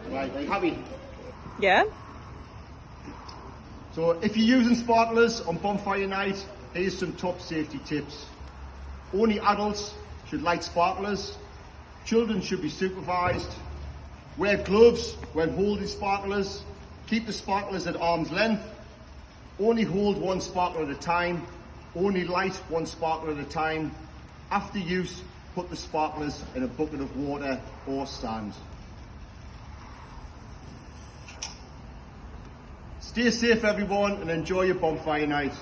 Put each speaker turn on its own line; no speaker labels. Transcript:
Right, are you happy?
Yeah.
So if you're using sparklers on bonfire night, here's some top safety tips. Only adults should light sparklers. Children should be supervised. Wear gloves when holding sparklers. Keep the sparklers at arm's length. Only hold one sparkler at a time. Only light one sparkler at a time. After use, put the sparklers in a bucket of water or sand. Stay safe everyone and enjoy your bonfire night.